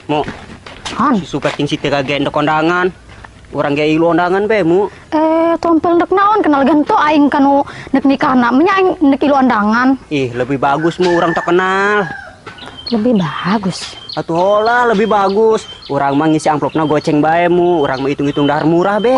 Mo, si supek ting siti kage ndek kondangan. Urang ge ilu undangan be, Mu. Tompel ndek naon kenal ganto aing kanu ndek nikahna, nya aing ndek ilu undangan. Ih, lebih bagus Mu urang tak kenal. Lebih bagus. Atuh hola lebih bagus. Urang mah ngisi amplopna goceng bae Mu. Urang mah hitung-hitung dahar murah be.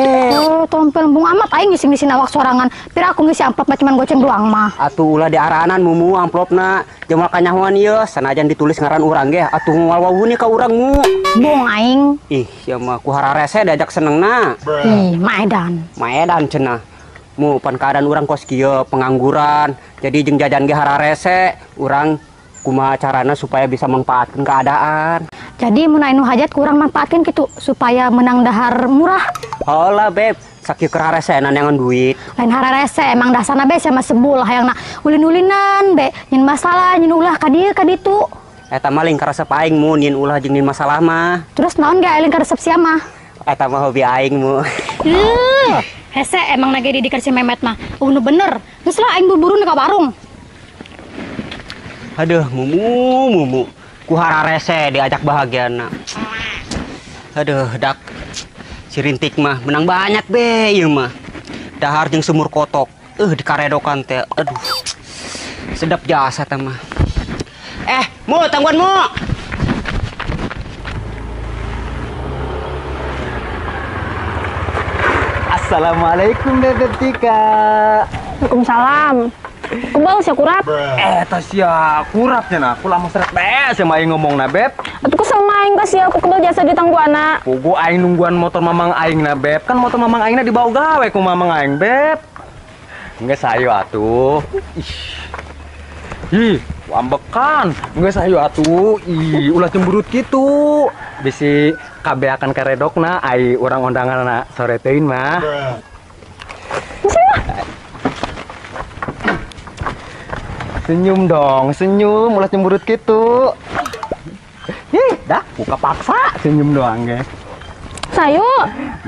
Tompel bung amat aing ngisi awak sorangan. Pira aku ngisi amplop mah cuman goceng doang mah. Atuh ulah diaranan Mu amplopna. Jamal kanyahoan ieu sanajan ditulis ngaran urang ge. Atuh ngawawuni ka urang Mu. Bung aing. Ih, ya mah ku hararese diajak senengna. Ih, maedan. Maedan cenah. Mu pan keadaan urang kos kieu pengangguran. Jadi jeung jajan ge hararese, urang kumaha carana supaya bisa manfaatkan keadaan. Jadi mun anu hajat kurang manfaatkeun kitu supaya menang dahar murah. Hola beb, sakieu keur haresenan neangan duit. Lain hararese emang dasarna be sama sebul hayangna ulin-ulinan be nyin masalah nyin ulah ka dieu ka ditu. Eta mah ling karesep aing Mu nyin ulah jeung nyin masalah mah. Terus naon ge aing karesep sia mah? Eta mah hobi aing Mu. Hese emang nage di si Memet mah. Nu bener. Geus lah aing buru-buru ka warung. Aduh, mumu. Ku hararese diajak bahagiana. Aduh, dak. Si Rintik mah menang banyak be ieu mah. Dahar jeung sumur kotok. Dikaredokan teh. Aduh. Sedap jasa teh mah. Mu, tangguan Mu. Assalamualaikum Bebek Tika. Waalaikumsalam. Kebal sia kurap. Eta sia kurapnya nah. Kula mah seret bae sia aing ngomongna, Beb. Atuh ku sama aing ka sia aku kebal jasa di tangguana. Pugu aing nungguan motor mamang aing na, Beb. Kan motor mamang aingna dibawa gawe ku mamang aing, Beb. Engge sayo atuh. Ih, ambekan. Engge sayo atuh. Ih, ulah cemberut kitu. Bisi kabeh akan karedokna ai urang undanganna sore teuing mah. Senyum dong, senyum, ulah cemberut gitu. Dah, buka paksa, senyum doang ge. Sayu.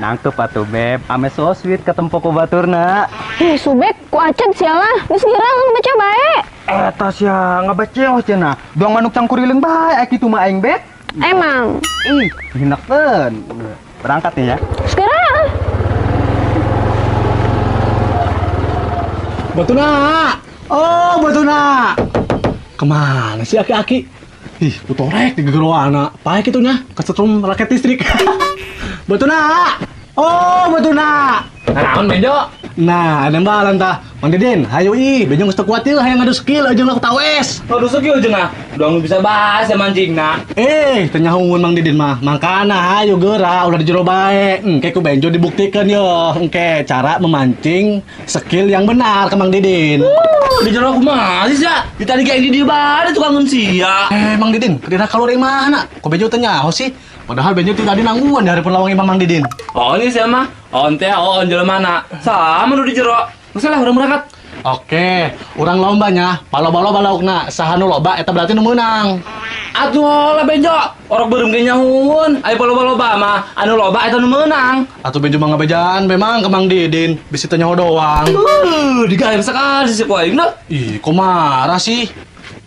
Nangkep atuh Beb, ame so sweet ketempo ku baturna. Subek ku acen sialah, geus girang baca bae. Eta sia ngabaceo cenah. Doang manuk cangkurileung bae aya kitu mah aing Beb. Emang. Ih, hinekkeun. Berangkat nih ya. Sekarang. Batuna. Oh, Batuna. Kemana sih aki-aki? Ih, putorek di geroana. Pae kitunya, kesetrum raket listrik. Batuna. Oh, Batuna. Naon Bejo? Nah, ada mbalan tah. Mang Deden, hayu ih, Bejo geus teu kuat ieu hayang ngadu skill aja lah tawes. Aduh skill cenah. Doang bisa bahas ya mancingna. Teu nyahoun Mang Deden mah. Mangkana hayu geura udah di jero bae. Engke ku Bejo dibuktikan yo. Engke cara memancing skill yang benar ke Mang Deden. Di jero kumaha sih sia? Di tadi kayak di dieu bae tukang sia. Mang Deden, kedina kalori mana? Kok Bejo teh nyaho sih? Padahal Bejo teh tadi nangguan dari pelawang Imam Mang Deden. Oh ini siapa mah? On teh on jelema sama nu di jero. Masalah urang berangkat. Oke, urang lombanya, palo-palo balaukna, saha nu loba eta berarti nu meunang. Atuh lah Bejo, orang beureum ge nyahoun. Aya loba mah anu loba eta nu meunang. Atuh Bejo mah ngabejaan memang ke Mang Deden, bisi teh nyaho doang. Digawe sekali sih ku aing na. Ih, kok marah sih?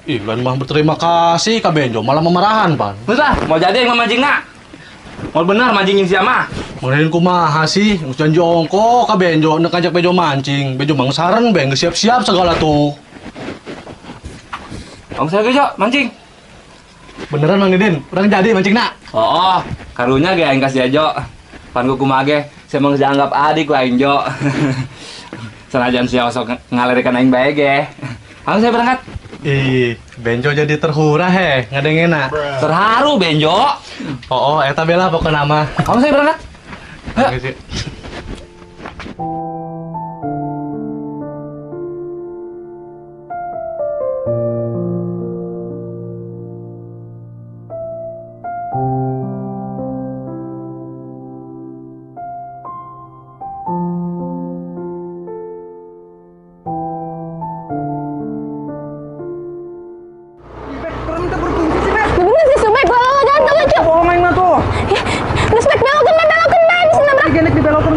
Ih, lain mah berterima kasih ka Bejo, malah memarahan, Pan. Betul, mau jadi yang memancingna. Mau benar mancingin siapa? Mang Deden kumaha sih? Geus janji ongko ka Bejo, nek ngajak Bejo mancing. Bejo mah saran be, geus siap-siap segala tuh. Om saya Bejo mancing. Beneran Mang Deden, urang jadi mancingna. Oh, karunya ge aing kasih ajo. Pan ku kumaha ge, saya mah dianggap adik ku aing Jo. Sanajan sia sok ngalerekan aing bae ge. Langsung saya berangkat. Ih, Benjo jadi terhura he, ngadengena. Terharu Benjo. Oh, eta bela pokokna mah. Langsung saya berangkat. Makasih. Belokan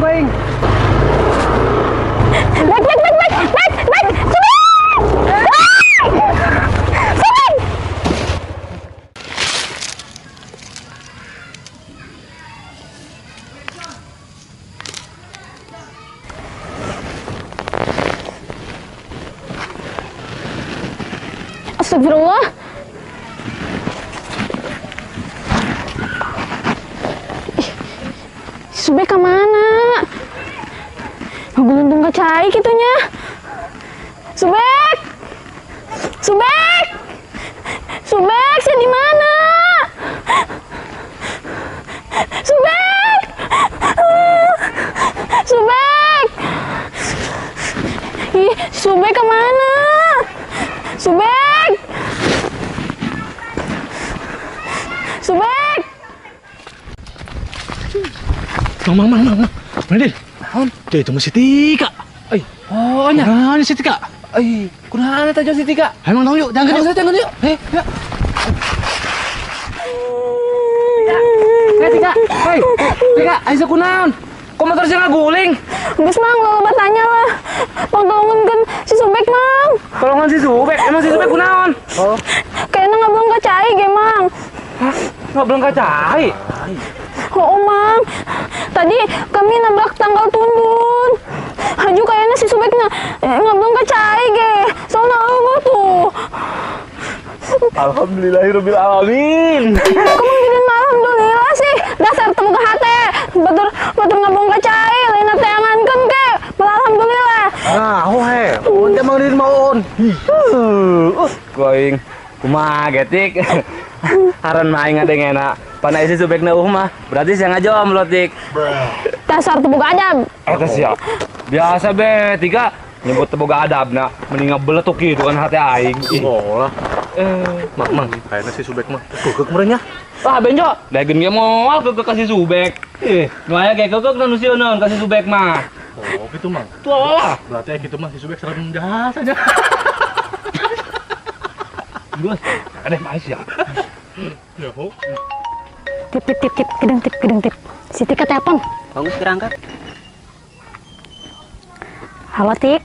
Allah. Subek kemana? Ngegelundung ke cai gitunya. Subek! Subek! Subek, sih di mana? Subek! Subek! Ih, Subek kemana? Subek! Subek! Mang. Mana Din? Dia itu masih Tika. Oh, nya. Nah, si Tika. Kunahan eta si Tika. Emang tahu yuk, jangan yuk. Jangan yuk. Ya. Tika. Tika, ayo kunaon? Kok motor sih ngaguling? Geus Mang, loba tanya lah. Pangtolongkeun si Subek Mang. Tolongan si Subek, emang si Subek kunaon? Kayaknya ngablong ka cai ge Mang. Hah? Ngobrol kacai? Oh Mang, tadi kami nabrak tanggal tundun. Haju kayaknya si Subek ngablong ka cai ge. Soalnya eueuh tuh. Alhamdulillahirabbil alamin. Kamu bikin alhamdulillah sih. Dasar temu ke hate. Batur ngablong ka cai, lain teangankeun ke. Alhamdulillah. Nah, he. On emang Din mau on. Koing kumaha getik. Haran maing ngadengena. Pana isi Subek na mah. Berarti saya ngajom lo tik. Dasar teboga adab. Eta sia. Biasa be, Tika nyebut teboga adabna mending ngabeletuk kitu kan hati aing. Oh lah. Mang, kayaknya si Subek mah kekek merenya. Ah benjo, dagen ge moal ke kasih Subek. Nu aya ge kekek nu sieun kasih Subek mah. Oh, gitu Mang. Tuh lah. Berarti gitu mah si Subek serem jahat aja. Gus, ada mais ya. Ya, ho. Tip, gedeng tip. Si Tika telepon. Bagus berangkat. Halo Tik.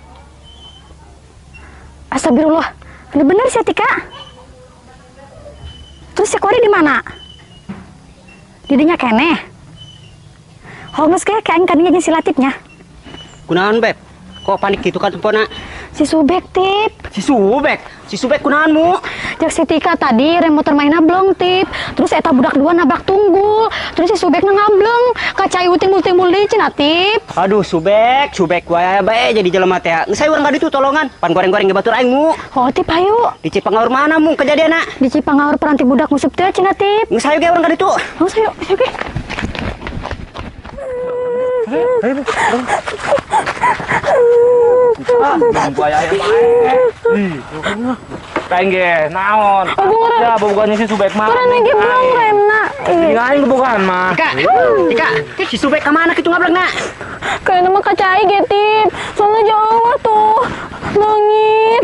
Astagfirullah. Ini bener sih Tika. Terus si Kori di mana? Didinya kene. Hongus kayak aing kadinya si Latifnya. Kunaon beb? Kok panik gitu kan tempona? Si Subek Tip. Si Subek kunaonmu? Jak si Tika tadi remotor mainnya blong Tip. Terus eta budak dua nabrak tunggul. Terus si Subek ngableng. Kacai uting-uting di Cina Tip. Aduh Subek wae bae jadi jelema teh. Geus aya urang kaditu tolongan. Pan goreng-goreng ge batur aing mu. Oh Tip ayo. Di Cipangaur mana mu kejadianna? Di Cipangaur peranti budak musup teh Cina Tip. Geus aya ge urang kaditu. Oh ayo. Gua aya kain ge naon? Ya bobogannya si Subek mah. Karena ge belum remna. Aing bobogan mah. Tika, si Subek ka mana kitu ngablengna? Kayaknya mah kacai ge Tip. Soalnya jauh tuh. Langit.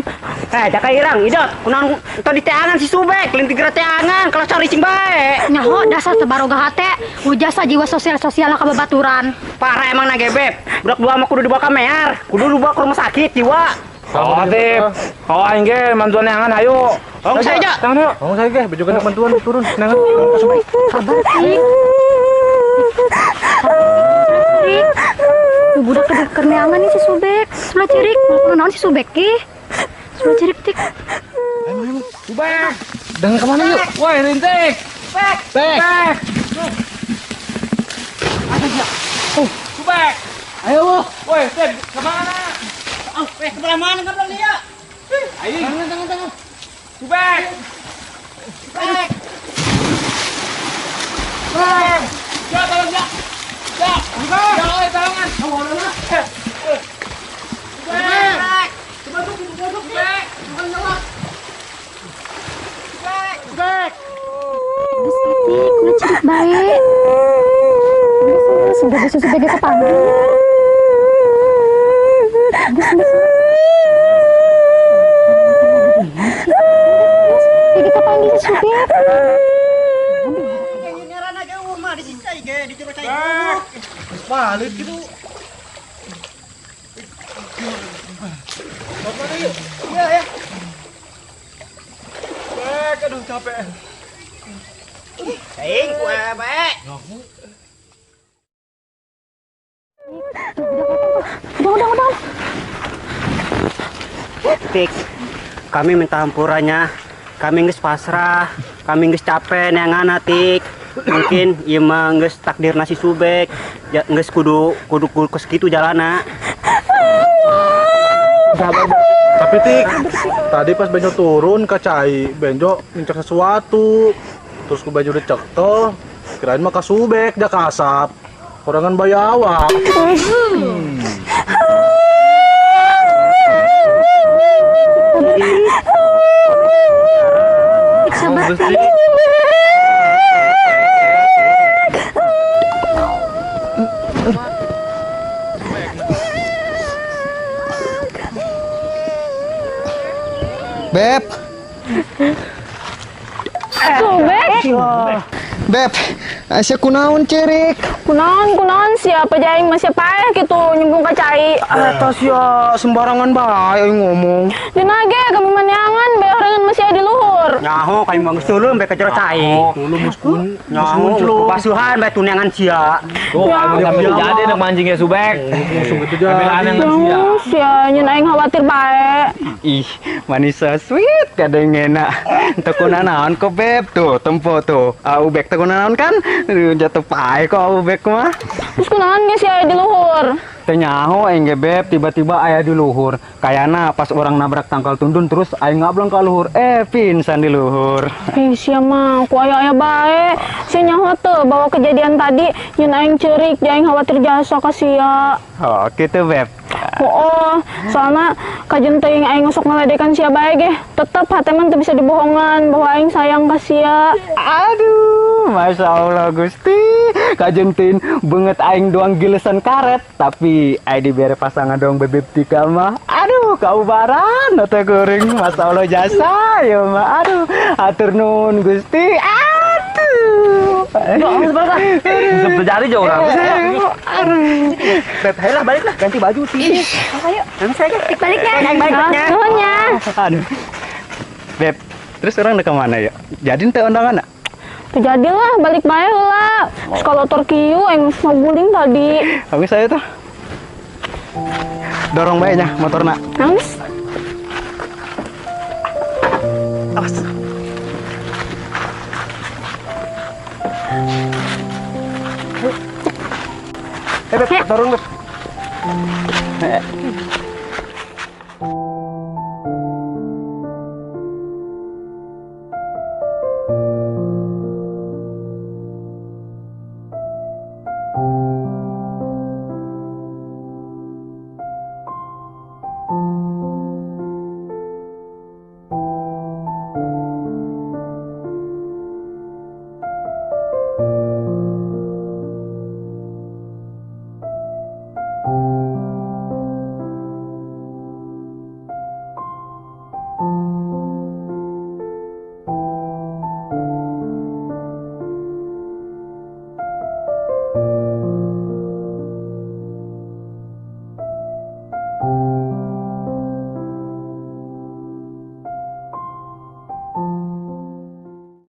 Jaka irang, idot. Kunaon teu diteangan si Subek, leutik geura teangan, kalau cari cing bae. Nyaho dasar sebaroga hate. Ujasa jiwa sosial-sosial ka babaturan. Parah emang na gebeb. Budak dua mah kudu dibawa ka mear, kudu dibawa ke rumah sakit jiwa. Oh, Tip. Oh, aing ge mantuan neangan ayo. Oh, saya aja. Tangan yuk. Mau saya ge, bejogan bantuan turun. Neangan. Sabar Tik. Budak keneangan nih si Subek. Sulah cirik. Naon si Subek ki? Sulah cirik Tik. Subek. Dengan kemana yuk? Woi, rintik. Bek. Subek. Ayo, Woi, Tip, kemana? Sebelah mana kan dia? Ayo. Tangan. Subek. Ya, tolong ya. Ya, Subek. Ya, oi, tolongan. Subek. Subek. Kulit cilik baik. Sudah bisa sebagai kepanggil. Jadi kepanggil Subek. Nyarana ge umah di sisi ge di coba cai. balik gitu. Iya ya. Bek, aduh capek. Cing kue bae. Udah. Tik, kami minta hampurannya kami geus pasrah, kami geus capek neangan atik. Mungkin ieu mah geus takdir nasi subek, geus kudu segitu jalana. Tapi Tik, tadi pas Benjo turun ke Cai, Benjo ngincer sesuatu. Terus ku Benjo dicek tuh, kirain mah kasubek, dia kasap. Korangan bayawa. Sabar. Beb, Subek. Beb, Aisyah kunaon cerik? Kunaon siapa jaing masih paeh gitu nyembung ka cai. Atas ya sembarangan bae ngomong. Dina ge kami maneangan beorengan masih di luhur. Nyaho kami mah geus teuleum bae ka jero cai. Dulu muskun, Nyaho pasuhan bae tuneangan sia. Tuh, kami jadi nak mancing ya subek. Kabelaan yang sia. Sia nyeun aing khawatir bae. Ih, manis so sweet kadang enak. Teu kunaon kok Beb tuh, tempo tuh. Ubek teu kunaon kan? Jatuh pae kok ubek mah. Terus kunaon ge sia di luhur. Teu nyaho aing ge Beb tiba-tiba aya di luhur. Kayana pas orang nabrak tangkal tundun terus aing ngableng ka luhur. Pingsan di luhur. Sia mah ku aya bae. Sia nyaho teu bawa kejadian tadi nyeun aing ceurik aing khawatir jasa ka sia. Oh, gitu Beb. Oh, soalnya kajen teuing aing sok ngaledekan sia bae ge, tetep hate mah teu bisa dibohongan bahwa aing sayang ka sia. Aduh, Masya Allah Gusti. Kajentin banget aing doang gilesan karet, tapi aing dibere pasangan doang bebek tika mah. Aduh, kaubaran teh goreng. Masya Allah jasa ya mah. Aduh, hatur nuhun Gusti. Aduh. Bisa terjadi jauh orang. Beb, ayolah baliklah ganti baju sih. Ayo, nanti saya tik baliknya. Baliknya. Nuhunnya. Aduh. Beb, terus orang udah kemana ya? Jadi teh undangan nak? Tuh jadilah balik bae heula. Terus kalau torkiu aing mau guling tadi. Habis saya tuh. Dorong baiknya motor nak. Nangis. Awas. Beb, dorong Beb.